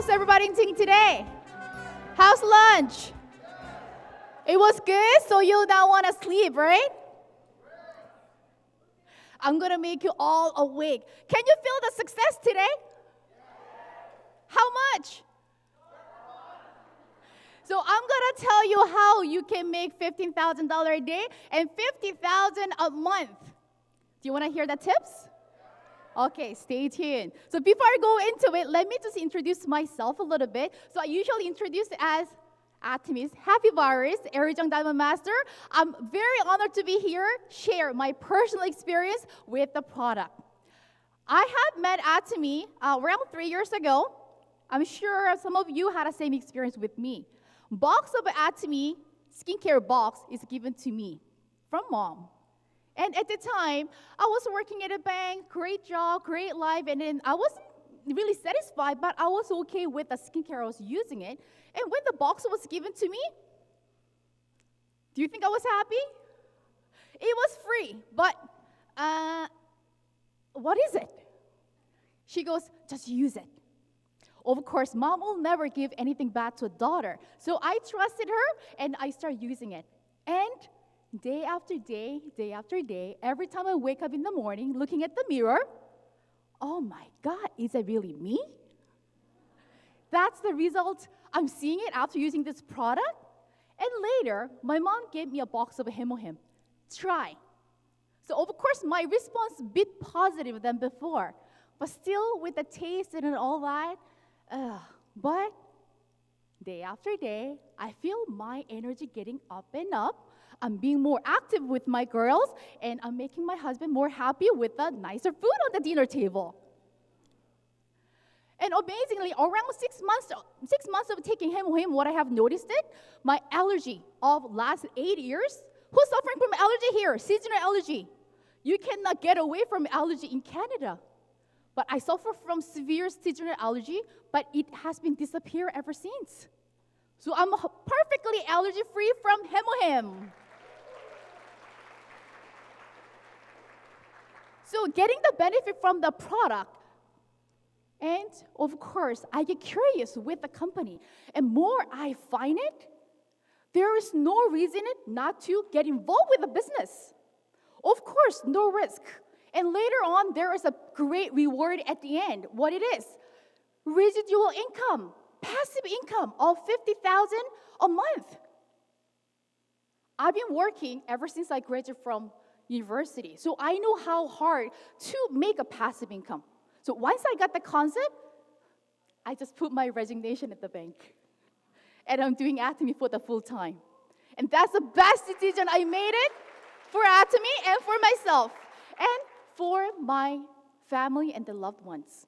How's everybody doing today? How's lunch? It was good, so you now want to sleep, right? I'm going to make you all awake. Can you feel the success today? How much? So I'm going to tell you how you can make $15,000 a day and $50,000 a month. Do you want to hear the tips? Okay, stay tuned. So before I go into it, let me just introduce myself a little bit. So I usually introduce as Atomy's Happy Virus, Aeri Jeong Diamond Master. I'm very honored to be here, share my personal experience with the product. I have met Atomy around 3 years ago. I'm sure some of you had the same experience with me. Box of Atomy skincare box is given to me from mom. And at the time, I was working at a bank, great job, great life, and then I wasn't really satisfied, but I was okay with the skincare I was using it. And when the box was given to me, do you think I was happy? It was free, but what is it? She goes, just use it. Of course, mom will never give anything bad to a daughter. So I trusted her, and I started using it. And day after day, every time I wake up in the morning, looking at the mirror, oh my God, is it really me? That's the result. I'm seeing it after using this product. And later, my mom gave me a box of Hemohim. Try. So of course, my response a bit positive than before. But still, with the taste and all that, but day after day, I feel my energy getting up and up. I'm being more active with my girls, and I'm making my husband more happy with the nicer food on the dinner table. And amazingly, around 6 months of taking Hemohim, what I have noticed it, my allergy of last 8 years. Who's suffering from allergy here? Seasonal allergy. You cannot get away from allergy in Canada. But I suffer from severe seasonal allergy, but it has been disappeared ever since. So I'm perfectly allergy-free from Hemohim. So getting the benefit from the product, and of course, I get curious with the company. And more I find it, there is no reason not to get involved with the business. Of course, no risk. And later on, there is a great reward at the end. What it is? Residual income, passive income of $50,000 a month. I've been working ever since I graduated from university. So I know how hard to make a passive income. So once I got the concept, I just put my resignation at the bank. And I'm doing Atomy for the full time. And that's the best decision I made it for Atomy and for myself. And for my family and the loved ones.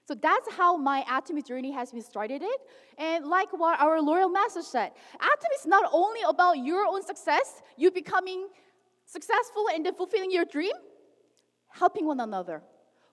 So that's how my Atomy journey has been started. And like what our loyal master said, Atomy is not only about your own success, you becoming successful and then fulfilling your dream, helping one another.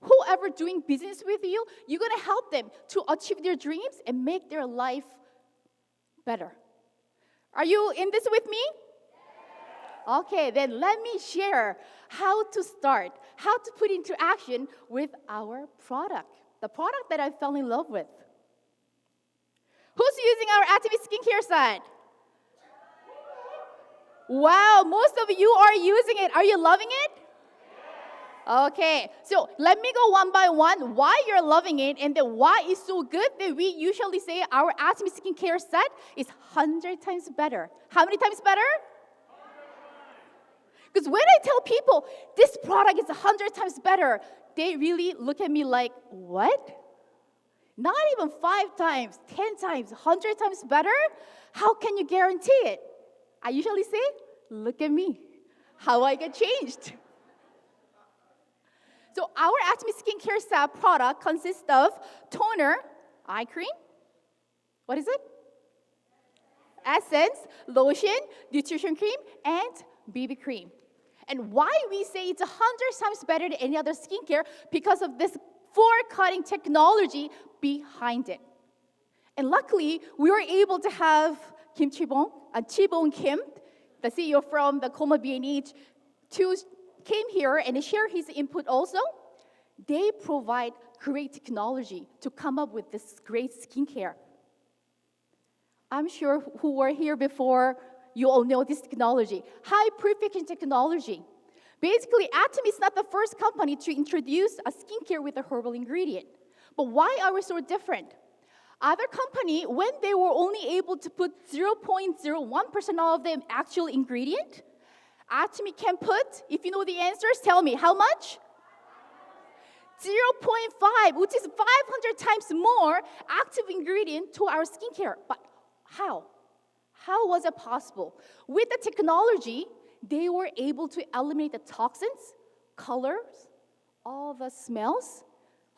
Whoever doing business with you, you're going to help them to achieve their dreams and make their life better. Are you in this with me? Okay, then let me share how to start, how to put into action with our product, the product that I fell in love with. Who's using our Atomy skincare set? Wow, most of you are using it. Are you loving it? Okay, so let me go one by one why you're loving it and then why it's so good that we usually say our Atomy skincare set is 100 times better. How many times better? Because when I tell people this product is 100 times better, they really look at me like, what? Not even 5 times, 10 times, 100 times better? How can you guarantee it? I usually say, look at me, how I get changed. So our Atomy skincare set product consists of toner, eye cream, what is it? Essence, lotion, nutrition cream, and BB cream. And why we say it's 100 times better than any other skincare? Because of this 4-cutting technology behind it. And luckily, we were able to have Kim Chibong Kim, the CEO from the Coma B&H, came here and share his input also. They provide great technology to come up with this great skincare. I'm sure who were here before, you all know this technology. High prefixing technology. Basically, Atomy is not the first company to introduce a skincare with a herbal ingredient. But why are we so different? Other company, when they were only able to put 0.01% of the actual ingredient, Atomy can put, if you know the answers, tell me, how much? 0.5, which is 500 times more active ingredient to our skincare. But how? How was it possible? With the technology, they were able to eliminate the toxins, colors, all the smells.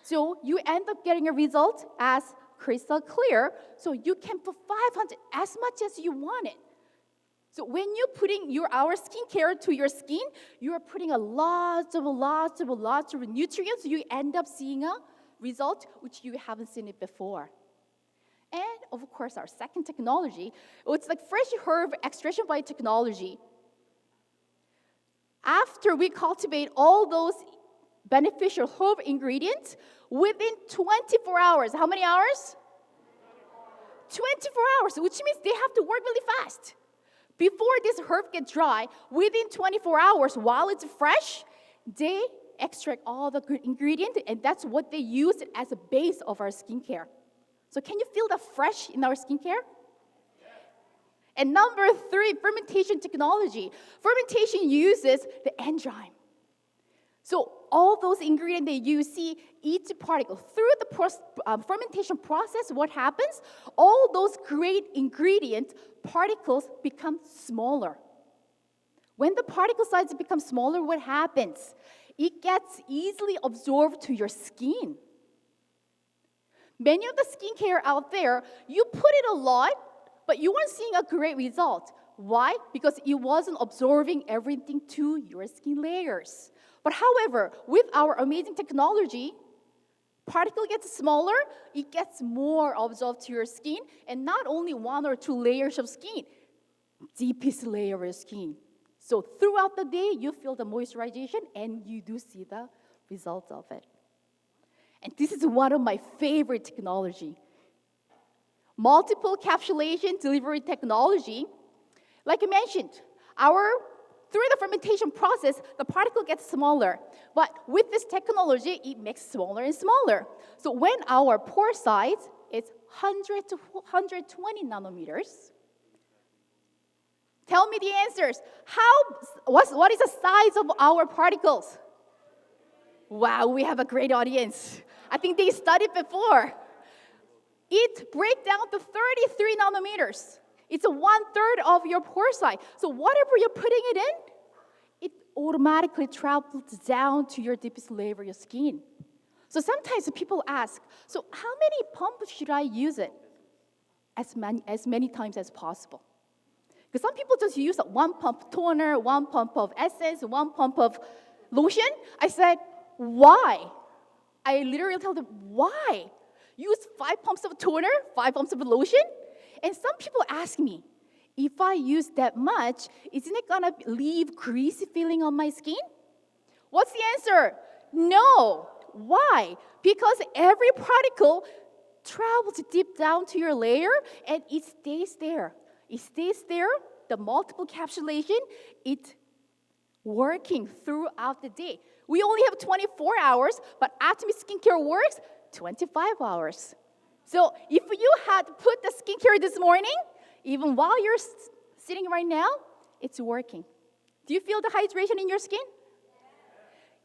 So you end up getting a result as crystal clear. So you can put 500 as much as you want it. So when you're putting our skincare to your skin, you are putting a lots of nutrients. You end up seeing a result which you haven't seen it before. And of course, our second technology, it's like fresh herb extraction biotechnology. After we cultivate all those beneficial herb ingredients, within 24 hours, how many hours? 24 hours, which means they have to work really fast. Before this herb gets dry, within 24 hours, while it's fresh, they extract all the good ingredients, and that's what they use as a base of our skincare. So can you feel the fresh in our skincare? And number 3, fermentation technology. Fermentation uses the enzyme. So all those ingredients that you see, each particle, through the fermentation process, what happens? All those great ingredient particles become smaller. When the particle size becomes smaller, what happens? It gets easily absorbed to your skin. Many of the skincare out there, you put it a lot, but you weren't seeing a great result. Why? Because it wasn't absorbing everything to your skin layers. But however, with our amazing technology, particle gets smaller, it gets more absorbed to your skin, and not only 1 or 2 layers of skin, deepest layer of skin. So throughout the day, you feel the moisturization, and you do see the results of it. And this is one of my favorite technology. Multiple encapsulation delivery technology. Like I mentioned, through the fermentation process, the particle gets smaller. But with this technology, it makes smaller and smaller. So when our pore size is 100 to 120 nanometers, tell me the answers. What is the size of our particles? Wow, we have a great audience. I think they studied before. It breaks down to 33 nanometers. It's 1/3 of your pore size. So whatever you're putting it in, it automatically travels down to your deepest layer of your skin. So sometimes people ask, so how many pumps should I use it? As many times as possible. Because some people just use 1 pump toner, 1 pump of essence, 1 pump of lotion. I said, why? I literally tell them, why? Use 5 pumps of toner, 5 pumps of lotion? And some people ask me, if I use that much, isn't it gonna leave greasy feeling on my skin? What's the answer? No. Why? Because every particle travels deep down to your layer and it stays there. It stays there, the multiple encapsulation, it's working throughout the day. We only have 24 hours, but Atomy Skincare works 25 hours. So if you had put the skincare this morning, even while you're sitting right now, it's working. Do you feel the hydration in your skin?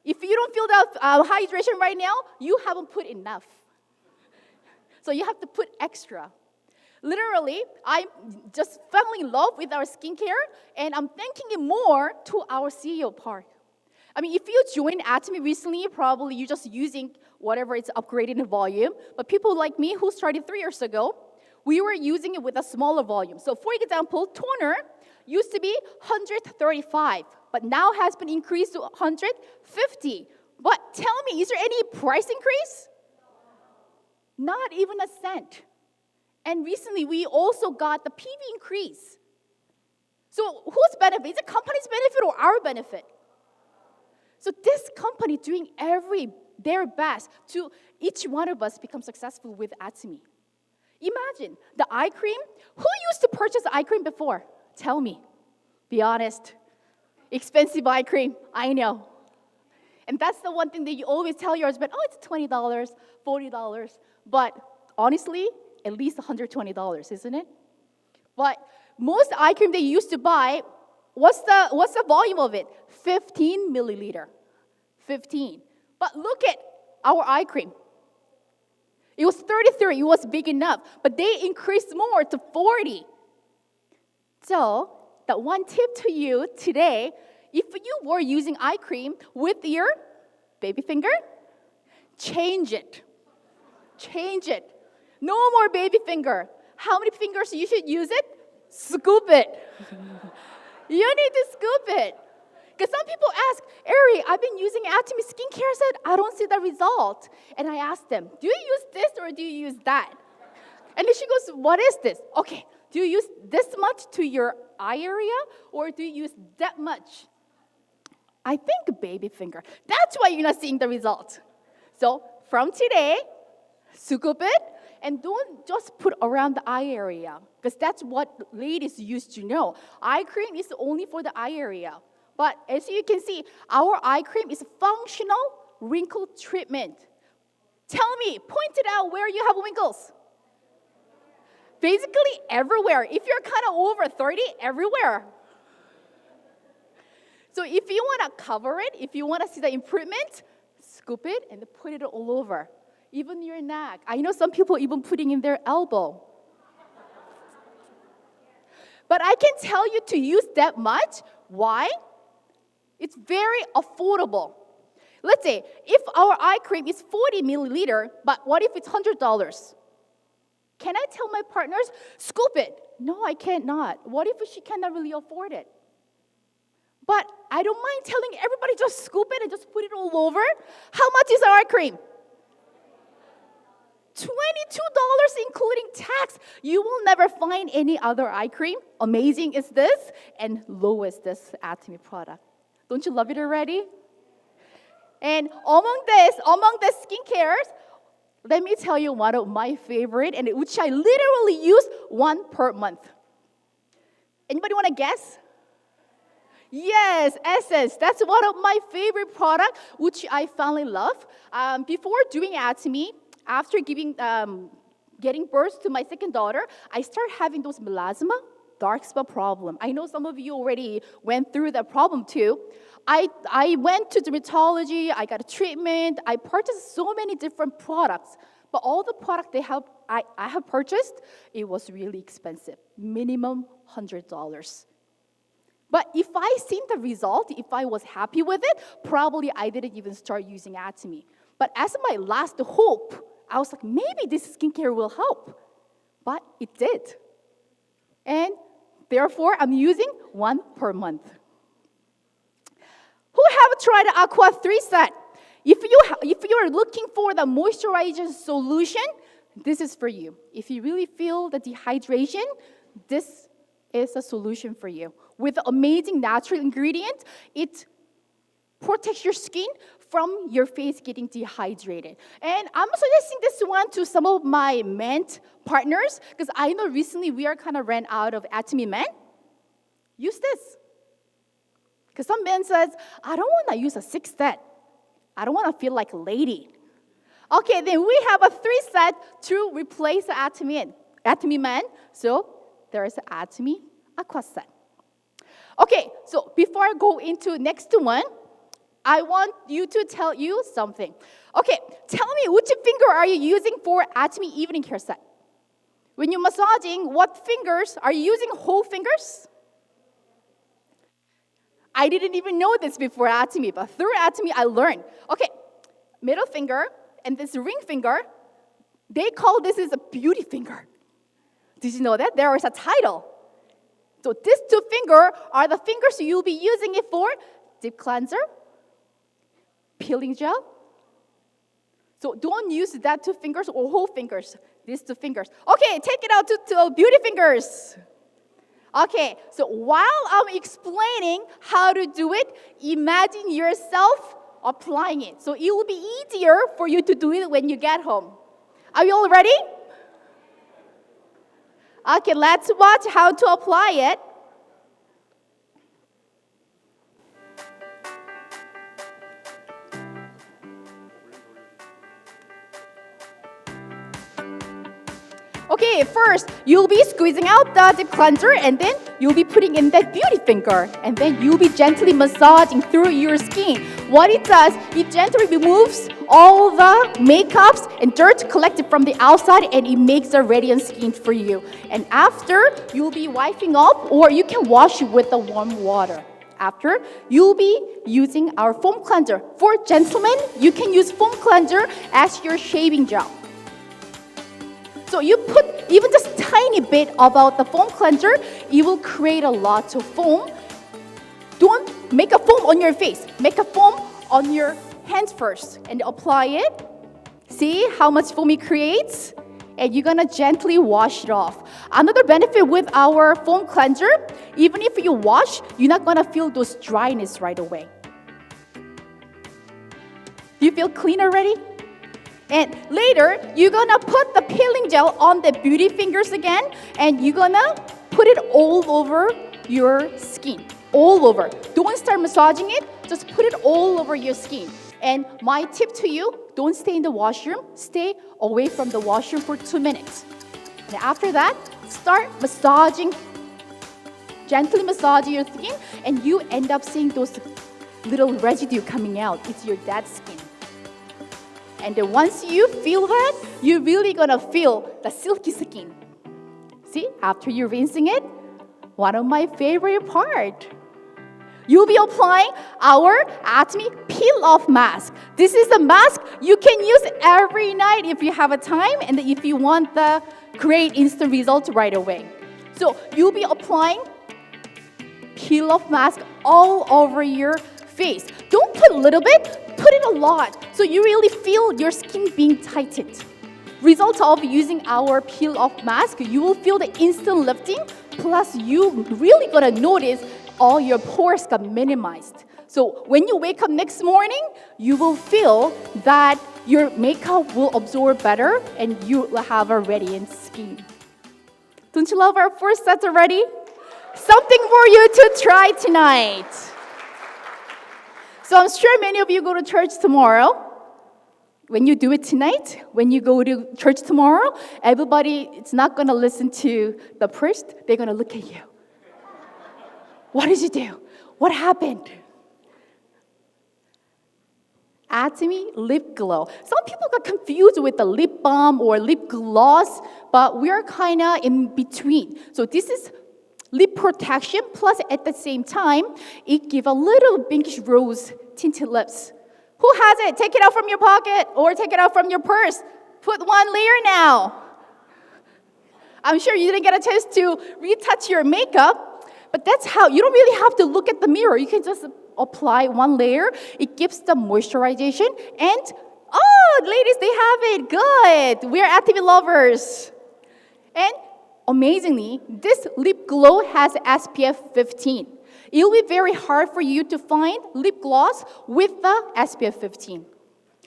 If you don't feel the hydration right now, you haven't put enough. So you have to put extra. Literally, I just fell in love with our skincare, and I'm thanking it more to our CEO part. I mean, if you joined Atomy recently, probably you're just using whatever it's upgraded in volume. But people like me who started 3 years ago, we were using it with a smaller volume. So for example, toner used to be 135, but now has been increased to 150. But tell me, is there any price increase? Not even a cent. And recently, we also got the PV increase. So whose benefit? Is it company's benefit or our benefit? So this company doing every their best to each one of us become successful with Atomy. Imagine the eye cream. Who used to purchase eye cream before? Tell me. Be honest. Expensive eye cream, I know. And that's the one thing that you always tell your husband, oh, it's $20, $40. But honestly, at least $120, isn't it? But most eye cream that you used to buy, what's the volume of it? 15 milliliter. 15. But look at our eye cream. It was 33, it was big enough, but they increased more to 40. So, the one tip to you today, if you were using eye cream with your baby finger, change it. Change it. No more baby finger. How many fingers you should use it? Scoop it. You need to scoop it. Because some people ask, Aeri, I've been using Atomy skincare set, I don't see the result. And I ask them, do you use this or do you use that? And then she goes, what is this? Okay, do you use this much to your eye area or do you use that much? I think baby finger. That's why you're not seeing the result. So from today, scoop it and don't just put around the eye area because that's what ladies used to know. Eye cream is only for the eye area. But as you can see, our eye cream is functional wrinkle treatment. Tell me, point it out where you have wrinkles. Basically everywhere. If you're kind of over 30, everywhere. So if you want to cover it, if you want to see the improvement, scoop it and put it all over. Even your neck. I know some people even putting in their elbow. But I can tell you to use that much. Why? It's very affordable. Let's say if our eye cream is 40 milliliter, but what if it's $100? Can I tell my partners, scoop it? No, I can't not. What if she cannot really afford it? But I don't mind telling everybody just scoop it and just put it all over. How much is our eye cream? $22 including tax. You will never find any other eye cream. Amazing is this and low is this Atomy product. Don't you love it already? And among the skincares, let me tell you one of my favorite, and which I literally use one per month. Anybody want to guess? Yes, Essence. That's one of my favorite products, which I finally love. Before doing Atomy, after getting birth to my second daughter, I started having those melasma, dark spot problem. I know some of you already went through that problem too. I went to dermatology, I got a treatment, I purchased so many different products, but all the products I have purchased, it was really expensive, minimum $100. But if I seen the result, if I was happy with it, probably I didn't even start using Atomy. But as my last hope, I was like, maybe this skincare will help. But it did. And therefore, I'm using one per month. Who have tried the Aqua 3 set? If you are looking for the moisturizer solution, this is for you. If you really feel the dehydration, this is a solution for you. With amazing natural ingredient, it protects your skin from your face getting dehydrated. And I'm suggesting this one to some of my men partners, because I know recently we are kind of ran out of Atomy men. Use this. Because some men says, I don't want to use a 6 set. I don't want to feel like a lady. Okay, then we have a 3 set to replace the Atomy man. So there is an Atomy Aqua set. Okay, so before I go into next one, I want you to tell you something. Okay, tell me which finger are you using for Atomy evening care set? When you're massaging, what fingers are you using? Whole fingers? I didn't even know this before Atomy, but through Atomy I learned. Okay, middle finger and this ring finger, they call this is a beauty finger. Did you know that? There is a title. So these 2 fingers are the fingers you'll be using it for deep cleanser, peeling gel. So don't use that 2 fingers or whole fingers, these 2 fingers. Okay, take it out to beauty fingers. Okay, so while I'm explaining how to do it, imagine yourself applying it. So it will be easier for you to do it when you get home. Are you all ready? Okay, let's watch how to apply it. Okay, first, you'll be squeezing out the deep cleanser and then you'll be putting in that beauty finger. And then you'll be gently massaging through your skin. What it does, it gently removes all the makeups and dirt collected from the outside and it makes a radiant skin for you. And after, you'll be wiping off or you can wash it with the warm water. After, you'll be using our foam cleanser. For gentlemen, you can use foam cleanser as your shaving gel. So you put even just tiny bit about the foam cleanser, it will create a lot of foam. Don't make a foam on your face. Make a foam on your hands first and apply it. See how much foam it creates? And you're gonna gently wash it off. Another benefit with our foam cleanser, even if you wash, you're not gonna feel those dryness right away. Do you feel clean already? And later, you're gonna put the peeling gel on the beauty fingers again, and you're gonna put it all over your skin. All over. Don't start massaging it, just put it all over your skin. And my tip to you, don't stay in the washroom, stay away from the washroom for 2 minutes. And after that, start massaging, gently massaging your skin, and you end up seeing those little residue coming out. It's your dead skin. And then once you feel that, you're really gonna feel the silky skin. See, after you're rinsing it, one of my favorite part. You'll be applying our Atomy peel-off mask. This is a mask you can use every night if you have a time and if you want the great instant results right away. So you'll be applying peel-off mask all over your face. Don't put a little bit, put it a lot, so you really feel your skin being tightened. Result of using our peel-off mask, you will feel the instant lifting, plus you really gonna notice all your pores got minimized. So when you wake up next morning, you will feel that your makeup will absorb better and you will have a radiant skin. Don't you love our first set already? Something for you to try tonight. So I'm sure many of you go to church tomorrow. When you do it tonight, when you go to church tomorrow, everybody is not going to listen to the priest. They're going to look at you. What did you do? What happened? Atomy lip glow. Some people got confused with the lip balm or lip gloss, but we're kind of in between. So this is lip protection, plus at the same time, it gives a little pinkish rose tinted lips. Who has it? Take it out from your pocket or take it out from your purse. Put one layer now. I'm sure you didn't get a chance to retouch your makeup, but that's how, you don't really have to look at the mirror. You can just apply one layer. It gives the moisturization and, oh, ladies, they have it. Good. We're Atomy lovers. And amazingly, this lip glow has SPF 15. It will be very hard for you to find lip gloss with the SPF 15.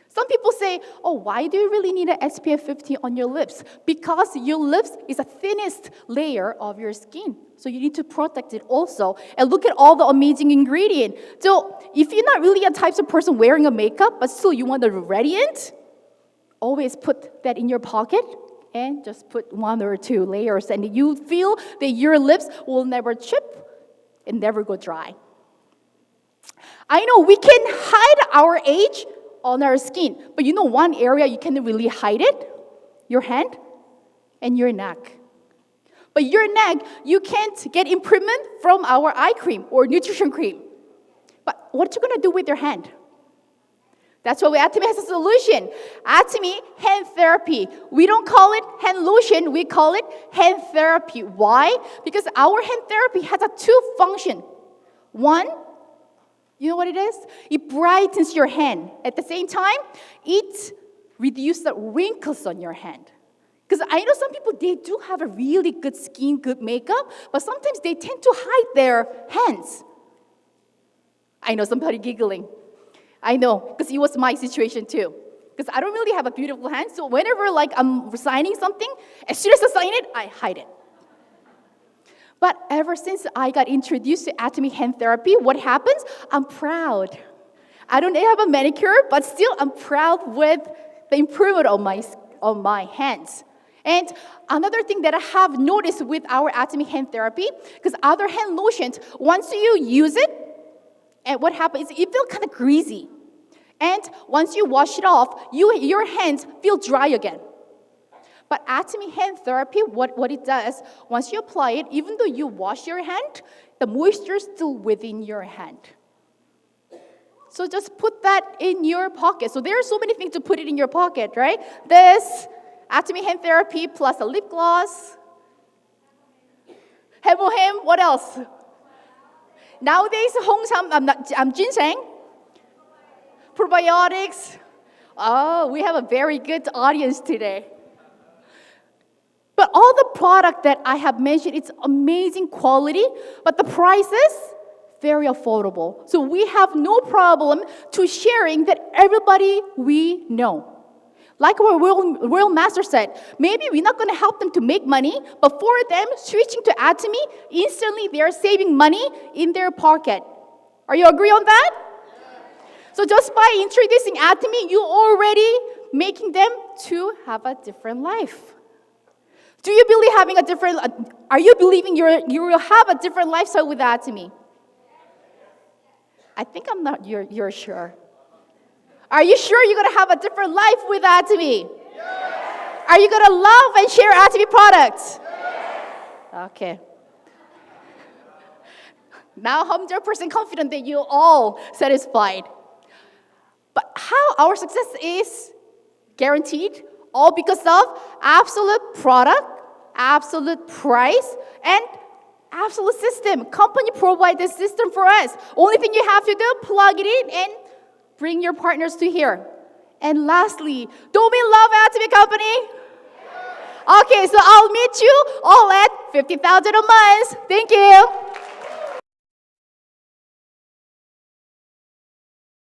Some people say, oh, why do you really need an SPF 15 on your lips? Because your lips is the thinnest layer of your skin. So you need to protect it also. And look at all the amazing ingredients. So if you're not really a type of person wearing a makeup, but still you want the radiant, always put that in your pocket and just put 1 or 2 layers. And you feel that your lips will never chip and never go dry. I know we can hide our age on our skin, but you know one area you can really hide it? Your hand and your neck. But your neck, you can't get improvement from our eye cream or nutrition cream. But what you gonna do with your hand? That's why Atomy has a solution. Atomy hand therapy. We don't call it hand lotion, we call it hand therapy. Why? Because our hand therapy has a 2 function. One, you know what it is? It brightens your hand. At the same time, it reduces the wrinkles on your hand. Because I know some people, they do have a really good skin, good makeup, but sometimes they tend to hide their hands. I know somebody giggling. I know, because it was my situation too. Because I don't really have a beautiful hand, so whenever like I'm signing something, as soon as I sign it, I hide it. But ever since I got introduced to Atomy hand therapy, what happens? I'm proud. I don't have a manicure, but still I'm proud with the improvement on my hands. And another thing that I have noticed with our Atomy hand therapy, because other hand lotions, once you use it, and what happens is it feels kind of greasy. And once you wash it off, your hands feel dry again. But Atomy hand therapy, what it does, once you apply it, even though you wash your hand, the moisture is still within your hand. So just put that in your pocket. So there are so many things to put it in your pocket, right? This, Atomy hand therapy, plus a lip gloss. Hemohem, what else? Nowadays, ginseng, probiotics. Oh, we have a very good audience today. But all the product that I have mentioned, it's amazing quality, but the price is very affordable. So we have no problem to sharing that everybody we know. Like our royal master said, maybe we're not going to help them to make money, but for them, switching to Atomy, instantly they are saving money in their pocket. Are you agree on that? So just by introducing Atomy, you already making them to have a different life. Do you believe are you believing you will have a different lifestyle with Atomy? I think you're sure. Are you sure you're going to have a different life with Atomy? Yes. Are you going to love and share Atomy products? Yes. Okay. Now 100% confident that you're all satisfied. But how our success is guaranteed? All because of absolute product, absolute price, and absolute system. Company provide the system for us. Only thing you have to do, plug it in and bring your partners to here. And lastly, don't we love Atomy Company? Okay, so I'll meet you all at 50,000 a month. Thank you.